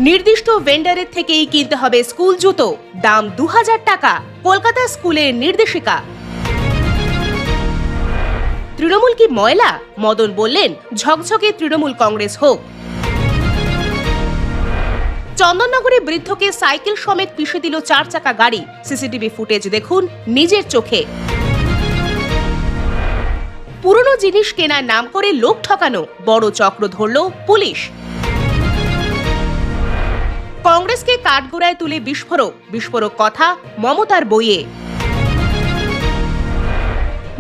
নির্দিষ্ট ভেন্ডারের থেকেই কিনতে হবে স্কুল জুতো, দাম 2000 টাকা। কলকাতা স্কুলের নির্দেশিকা। তৃণমূল কি ময়লা? মদন বললেন ঝকঝকে তৃণমূল কংগ্রেস হোক। চন্দননগরে বৃদ্ধকে সাইকেল সমেত পিষে দিল 4 চাকা গাড়ি। সিসিটিভি ফুটেজ দেখুন নিজের চোখে। পুরনো জিনিস কেনার নাম করে লোক ঠকানো, বড় চক্র ধরল পুলিশ। কংগ্রেসকে কাঠগড়ায় তুলে বিস্ফোরক কথা মমতার বইয়ে।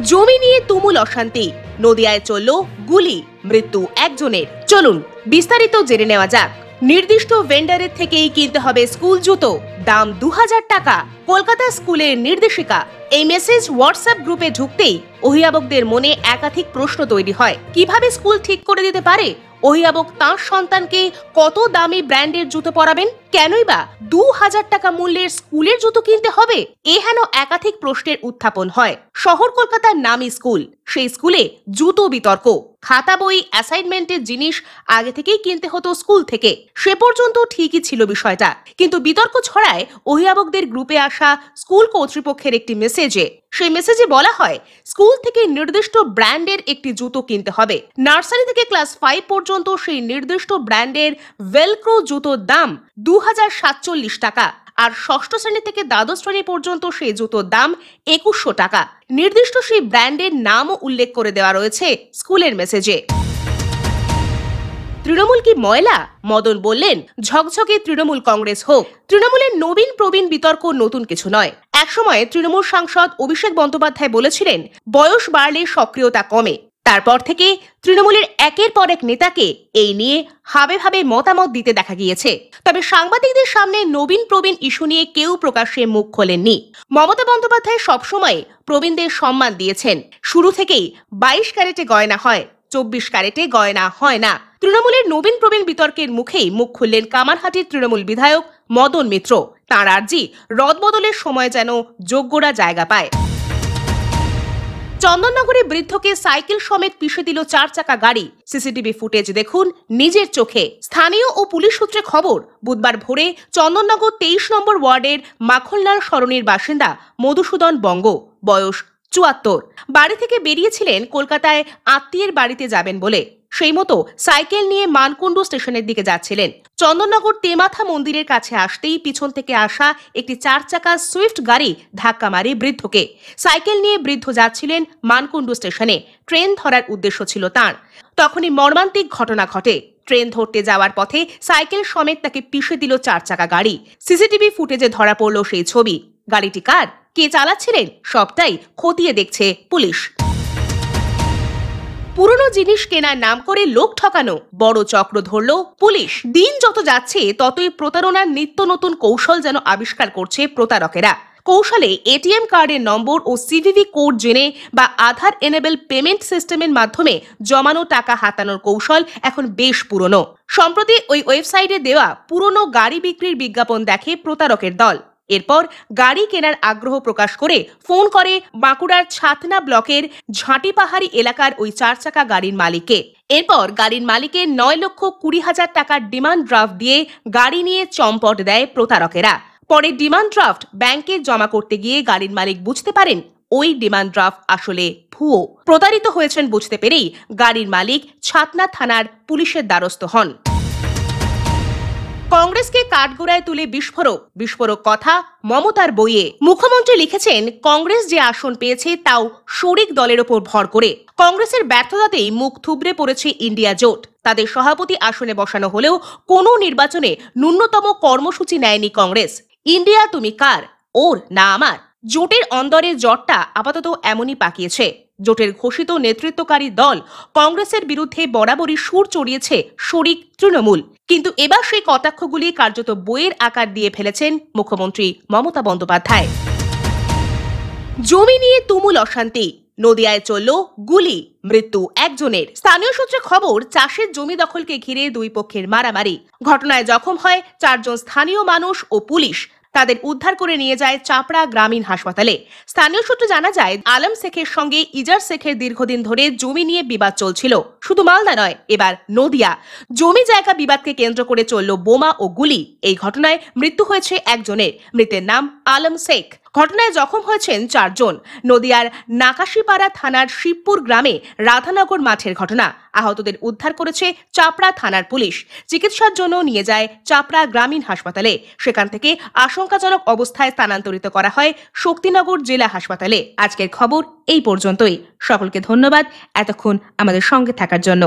জমি নিয়ে তুমুল অশান্তি, নদিয়ায় চলল গুলি, মৃত্যু একজনের। চলুন বিস্তারিত জেনে নেওয়া যাক। নির্দিষ্ট ভেন্ডারের থেকেই কিনতে হবে স্কুল জুতো, দাম 2000 টাকা। কলকাতা স্কুলের নির্দেশিকা। এই মেসেজ হোয়াটসঅ্যাপ গ্রুপে ঢুকতেই অভিভাবকদের মনে একাধিক প্রশ্ন তৈরি হয়। কিভাবে স্কুল ঠিক করে দিতে পারে? অভিভাবক তাঁর সন্তানকে কত দামি ব্র্যান্ডের জুতো পরাবেন? কেনই বা 2000 টাকা মূল্যের স্কুলের জুতো কিনতে হবে? হেন একাধিক প্রশ্নের উত্থাপন হয়। শহর কলকাতার নামী স্কুল, সেই স্কুলে জুতো বিতর্ক। খাতা বই অ্যাসাইনমেন্টের জিনিস আগে থেকেই কিনতে হতো স্কুল থেকে। সে পর্যন্ত ঠিকই ছিল বিষয়টা, কিন্তু বিতর্ক ছড়ায় অভিভাবকদের গ্রুপে আসা স্কুল কর্তৃপক্ষের একটি মেসেজে। সেই মেসেজে বলা হয় স্কুল থেকে নির্দিষ্ট ব্র্যান্ডের একটি জুতো কিনতে হবে। নার্সারি থেকে ক্লাস 5 পর্যন্ত সেই নির্দিষ্ট ব্র্যান্ডের ভেলক্রো জুতোর দাম 2047 টাকা, আর ষষ্ঠ শ্রেণী থেকে দ্বাদশ শ্রেণী পর্যন্ত সেই জুতোর দাম 2100 টাকা। নির্দিষ্ট সেই ব্র্যান্ডের নামও উল্লেখ করে দেওয়া রয়েছে স্কুলের মেসেজে। তৃণমূল কি ময়লা? মদন বললেন ঝকঝকে তৃণমূল কংগ্রেস হোক। তৃণমূলের নবীন প্রবীণ বিতর্ক নতুন কিছু নয়। একসময় তৃণমূল সাংসদ অভিষেক বন্দ্যোপাধ্যায় বলেছিলেন বয়স বাড়লে সক্রিয়তা কমে। তারপর থেকে তৃণমূলের একের পর এক নেতাকে এই নিয়ে হাবে ভাবে মতামত দিতে দেখা গিয়েছে। তবে সাংবাদিকদের সামনে নবীন প্রবীণ ইস্যু নিয়ে কেউ প্রকাশ্যে মুখ খোলেননি। মমতা বন্দ্যোপাধ্যায় সবসময় প্রবীণদের সম্মান দিয়েছেন। শুরু থেকেই 22 ক্যারেটে গয়না হয়, 24 ক্যারেটে গয়না হয় না। তৃণমূলের নবীন প্রবীণ বিতর্কের মুখেই মুখ খুললেন কামারহাটির তৃণমূল বিধায়ক মদন মিত্র। তাঁর আর্জি রদবদলের সময় যেন যোগ্যরা জায়গা পায়। চন্দননগরে বৃদ্ধকে সাইকেল সমেত পিষে দিল 4 চাকা গাড়ি। সিসিটিভি ফুটেজ দেখুন নিজের চোখে। স্থানীয় ও পুলিশ সূত্রে খবর, বুধবার ভোরে চন্দননগর 23 নম্বর ওয়ার্ডের মাখনলাল সরণির বাসিন্দা মধুসূদন বঙ্গ, বয়স 74, বাড়ি থেকে বেরিয়েছিলেন কলকাতায় আত্মীয়ের বাড়িতে যাবেন বলে। সেই মতো সাইকেল নিয়ে মানকুণ্ডু স্টেশনের দিকে যাচ্ছিলেন। চন্দননগর তেমাথা মন্দিরের কাছে আসতেই পিছন থেকে আসা একটি 4 চাকা সুইফট গাড়ি ধাক্কা মারে বৃদ্ধকে। সাইকেল নিয়ে বৃদ্ধ যাচ্ছিলেন মানকুণ্ডু স্টেশনে। ট্রেন ধরার উদ্দেশ্য ছিল তাঁর। তখনই মর্মান্তিক ঘটনা ঘটে। ট্রেন ধরতে যাওয়ার পথে সাইকেল সমেত তাকে পিষে দিল 4 চাকা গাড়ি। সিসিটিভি ফুটেজে ধরা পড়ল সেই ছবি। গাড়িটি কার, কে চালাচ্ছিলেন, সবটাই খতিয়ে দেখছে পুলিশ। পুরনো জিনিস কেনার নাম করে লোক ঠকানো, বড় চক্র ধরল পুলিশ। দিন যত যাচ্ছে ততই প্রতারণার নিত্য নতুন কৌশল যেন আবিষ্কার করছে প্রতারকেরা। কৌশলে এটিএম কার্ডের নম্বর ও সিভিভি কোড জেনে বা আধার এনেবল পেমেন্ট সিস্টেমের মাধ্যমে জমানো টাকা হাতানোর কৌশল এখন বেশ পুরনো। সম্প্রতি ওই ওয়েবসাইটে দেওয়া পুরনো গাড়ি বিক্রির বিজ্ঞাপন দেখে প্রতারকের দল। এরপর গাড়ি কেনার আগ্রহ প্রকাশ করে ফোন করে বাঁকুড়ার ছাতনা ব্লকের ঝাঁটিপাহাড়ি এলাকার ওই 4 চাকা গাড়ির মালিককে। এরপর গাড়ির মালিকের 9,20,000 টাকার ডিমান্ড ড্রাফট দিয়ে গাড়ি নিয়ে চম্পট দেয় প্রতারকেরা। পরে ডিমান্ড ড্রাফট ব্যাংকে জমা করতে গিয়ে গাড়ির মালিক বুঝতে পারেন ওই ডিমান্ড ড্রাফট আসলে ভুয়ো। প্রতারিত হয়েছেন বুঝতে পেরেই গাড়ির মালিক ছাতনা থানার পুলিশের দ্বারস্থ হন। কংগ্রেসকে কাঠগড়ায় তুলে বিস্ফোরক কথা মমতার বইয়ে। মুখ্যমন্ত্রী লিখেছেন কংগ্রেস যে আসন পেয়েছে তাও শরিক দলের ওপর ভর করে। কংগ্রেসের ব্যর্থতাতেই মুখ থুবড়ে পড়েছে ইন্ডিয়া জোট। তাদের সভাপতি আসনে বসানো হলেও কোনো নির্বাচনে ন্যূনতম কর্মসূচি নেয়নি কংগ্রেস। ইন্ডিয়া তুমি কার, ওর না আমার? জোটের অন্দরের জটটা আপাতত এমনই পাকিয়েছে। জোটের ঘোষিত নেতৃত্বকারী দল কংগ্রেসের বিরুদ্ধে বরাবরই সুর চড়িয়েছে শরিক তৃণমূল। কিন্তু এবার সেই কটাক্ষগুলি কার্যত বইয়ের আকার দিয়ে ফেলেছেন মুখ্যমন্ত্রী মমতা বন্দ্যোপাধ্যায়। জমি নিয়ে তুমুল অশান্তি, নদিয়ায় চলল গুলি, মৃত্যু একজনের। স্থানীয় সূত্রে খবর, চাষের জমি দখলকে ঘিরে দুই পক্ষের মারামারি। ঘটনায় জখম হয় 4 জন স্থানীয় মানুষ ও পুলিশ। তাদের উদ্ধার করে নিয়ে যায় চাপড়া গ্রামীণ হাসপাতালে। স্থানীয় সূত্রে জানা যায়, আলম শেখের সঙ্গে ইজাজ শেখের দীর্ঘদিন ধরে জমি নিয়ে বিবাদ চলছিল। শুধু মালদা নয়, এবার নদিয়া। জমি জায়গা বিবাদকে কেন্দ্র করে চলল বোমা ও গুলি। এই ঘটনায় মৃত্যু হয়েছে একজনের। মৃতের নাম আলম শেখ। ঘটনায় জখম হয়েছেন 4 জন। নদিয়ার নাকাশিপাড়া থানার শিবপুর গ্রামে রাধানগর মাঠের ঘটনা। আহতদের উদ্ধার করেছে চাপড়া থানার পুলিশ। চিকিৎসার জন্য নিয়ে যায় চাপড়া গ্রামীণ হাসপাতালে। সেখান থেকে আশঙ্কাজনক অবস্থায় স্থানান্তরিত করা হয় শক্তিনগর জেলা হাসপাতালে। আজকের খবর এই পর্যন্তই। সকলকে ধন্যবাদ এতক্ষণ আমাদের সঙ্গে থাকার জন্য।